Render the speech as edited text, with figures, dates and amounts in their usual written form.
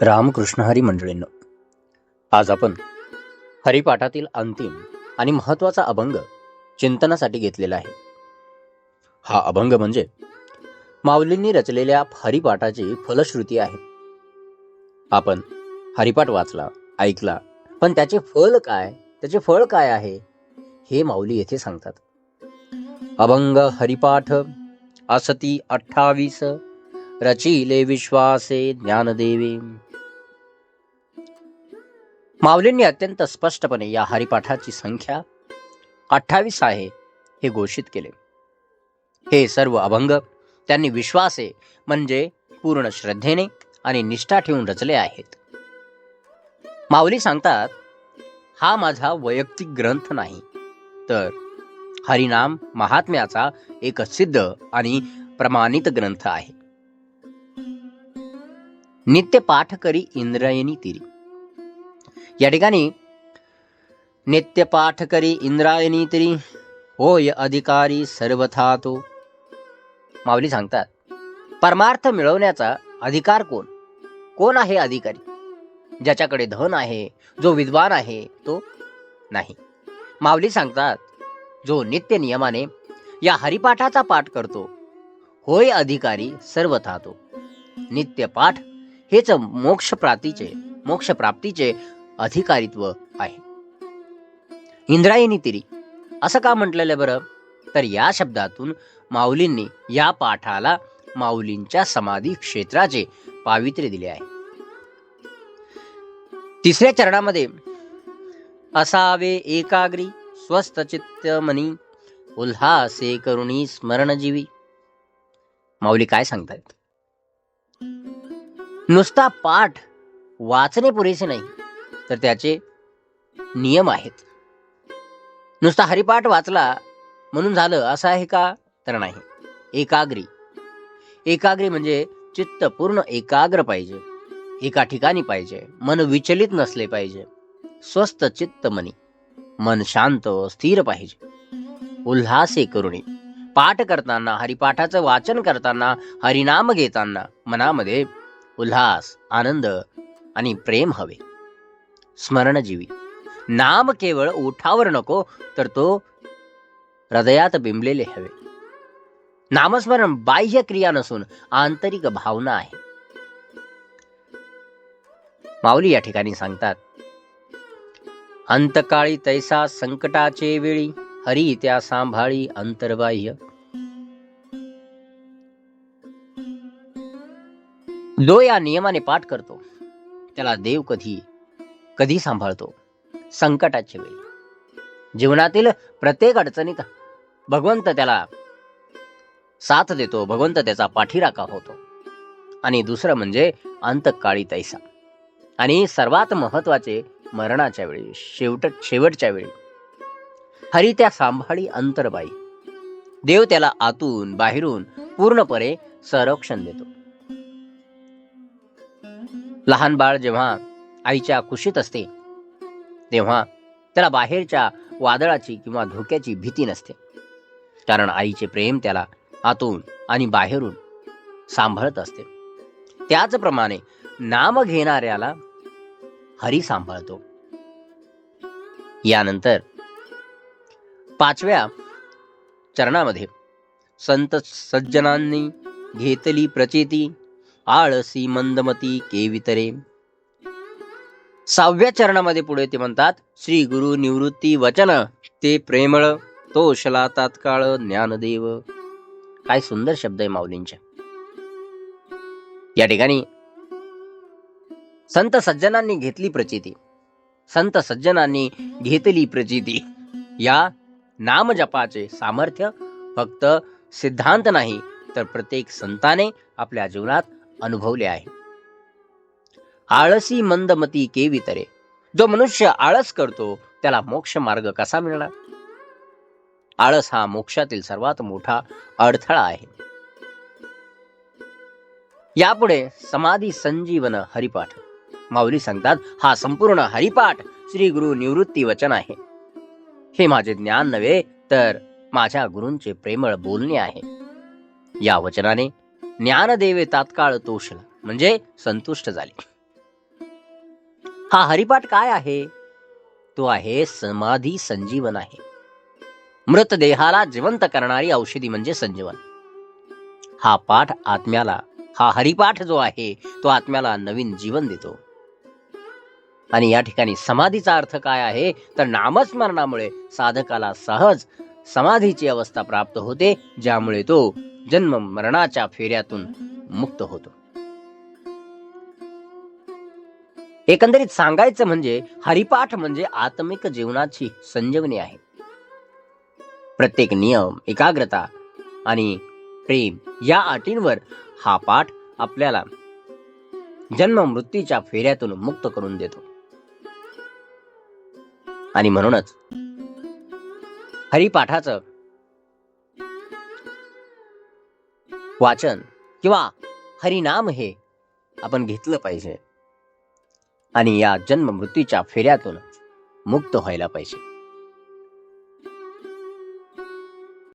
रामकृष्ण हरी मंडळींनो, आज आपण हरिपाठातील अंतिम आणि महत्वाचा अभंग चिंतनासाठी घेतलेला आहे. हा अभंग म्हणजे माऊलींनी रचलेल्या हरिपाठाची फलश्रुती आहे. आपण हरिपाठ वाचला, ऐकला, पण त्याचे फळ काय आहे हे माऊली येथे सांगतात. अभंग हरिपाठ असती 28, रचिले विश्वासे ज्ञानदेवे. माऊलींनी अत्यंत स्पष्टपणे या हरिपाठाची संख्या 28 आहे हे घोषित केले. हे सर्व अभंग त्यांनी विश्वासे म्हणजे पूर्ण श्रद्धेने आणि निष्ठा ठेवून रचले आहेत. माऊली सांगतात, हा माझा वैयक्तिक ग्रंथ नाही, तर हरिनाम महात्म्याचा एक सिद्ध आणि प्रमाणित ग्रंथ आहे. नित्य पाठ करी इंद्रायणी तिरी. या ठिकाणी नित्य पाठ करी इंद्रायणी तिरी, होय अधिकारी सर्वथा तो. माऊली सांगतात, परमार्थ मिळवण्याचा अधिकार कोण आहे अधिकारी? ज्याच्याकडे धन आहे, जो विद्वान आहे तो नाही. माऊली सांगतात, जो नित्य नियमाने या हरिपाठाचा पाठ करतो, होय अधिकारी सर्वथा तो. नित्य पाठ हेच मोक्ष प्राप्तीचे अधिकारित्व आहे. इंद्रायणी तिरी असं का म्हटलेलं बरं? तर या शब्दातून माऊलींनी या पाठाला माऊलींच्या समाधी क्षेत्राचे पावित्र्य दिले आहे. 3ऱ्या चरणामध्ये असावे एकाग्री स्वस्थ चित्त मनी, उल्हासे करुणी स्मरणजीवी. माऊली काय सांगतात? नुसता पाठ वाचणे पुरेसे नाही, तर त्याचे नियम आहेत. नुसता हरिपाठ वाचला म्हणून झालं असं आहे का? तर नाही. एकाग्री म्हणजे चित्त पूर्ण एकाग्र पाहिजे, एका ठिकाणी पाहिजे, मन विचलित नसले पाहिजे. स्वस्थ चित्त मनी, मन शांत स्थिर पाहिजे. उल्हासे करुणी, पाठ करताना, हरिपाठाचं वाचन करताना, हरिनाम घेताना मनामध्ये उल्हास, आनंद आणि प्रेम हवे. स्मरणजीवी, नाम केवळ ओठावर नको, तर तो हृदयात बिंबलेले हवे. नामस्मरण बाह्य क्रिया नसून आंतरिक भावना आहे. माऊली या ठिकाणी सांगतात, अंतकाळी तैसा संकटाचे वेळी, हरी त्या सांभाळी अंतर्बाह्य. जो या नियमाने पाठ करतो त्याला देव कधी सांभाळतो? संकटाच्या वेळी. जीवनातील प्रत्येक अडचणीत भगवंत त्याला साथ देतो, भगवंत त्याचा पाठीराखा होतो. आणि दुसरं म्हणजे अंतकाळी तैसा, आणि सर्वात महत्वाचे मरणाच्या वेळी, शेवटच्या वेळी, हरी त्या सांभाळी अंतर्बाई. देव त्याला आतून बाहेरून पूर्णपणे संरक्षण देतो. लहान बाळ जेव्हा आईच्या कुशीत असते तेव्हा त्याला बाहेरच्या वादळाची किंवा धोक्याची भीती नसते, कारण आईचे प्रेम त्याला आतून आणि बाहेरून सांभाळत असते. त्याचप्रमाणे नाम घेणाऱ्याला हरी सांभाळतो. यानंतर 5व्या चरणामध्ये संत सज्जनांनी घेतली प्रचिती, आळसी मंदमती केवितरे. 6व्या चरणामध्ये पुढे ते म्हणतात, श्री गुरु निवृत्ती वचन ते प्रेमळ, तोषला तात्काळ ज्ञानदेव. काय सुंदर शब्द आहे माऊलींच्या. या ठिकाणी संत सज्जनांनी घेतली प्रचिती, संत सज्जनांनी घेतली प्रचिती. या नामजपाचे सामर्थ्य फक्त सिद्धांत नाही, तर प्रत्येक संताने आपल्या जीवनात अनुभवले आहे. आळसी मंदमती केवितरे. जो मनुष्य आळस करतो त्याला मोक्ष मार्ग कसा मिळणार? आळस हा मोक्षातील सर्वात मोठा अडथळा आहे. यापुढे समाधी संजीवन हरिपाठ. माऊली सांगतात, हा संपूर्ण हरिपाठ श्री गुरु निवृत्ती वचन आहे. हे माझे ज्ञान नव्हे, तर माझ्या गुरूंचे प्रेमळ बोलणे आहे. या वचनाने ज्ञानदेवे तात्काळ तोषला म्हणजे संतुष्ट झाले. हा हरिपाठ काय आहे? तो आहे समाधी संजीवन आहे. मृतदेहाला जिवंत करणारी औषधी म्हणजे संजीवन. हा पाठ आत्म्याला, हा हरिपाठ जो आहे तो आत्म्याला नवीन जीवन देतो. आणि या ठिकाणी समाधीचा अर्थ काय आहे तर नामस्मरणामुळे साधकाला सहज समाधीची अवस्था प्राप्त होते, ज्यामुळे तो जन्म मरणाच्या फेऱ्यातून मुक्त होतो. एकंदरीत सांगायचं म्हणजे हरिपाठ म्हणजे आत्मिक जीवनाची संजीवनी आहे. प्रत्येक नियम, एकाग्रता आणि प्रेम या अटींवर हा पाठ आपल्याला जन्म मृत्यूच्या फेऱ्यातून मुक्त करून देतो. आणि म्हणूनच हरिपाठाचं वाचन किंवा हरिनाम हे आपण घेतलं पाहिजे आणि या जन्म मृत्यूच्या फेऱ्यातून मुक्त व्हायला पाहिजे.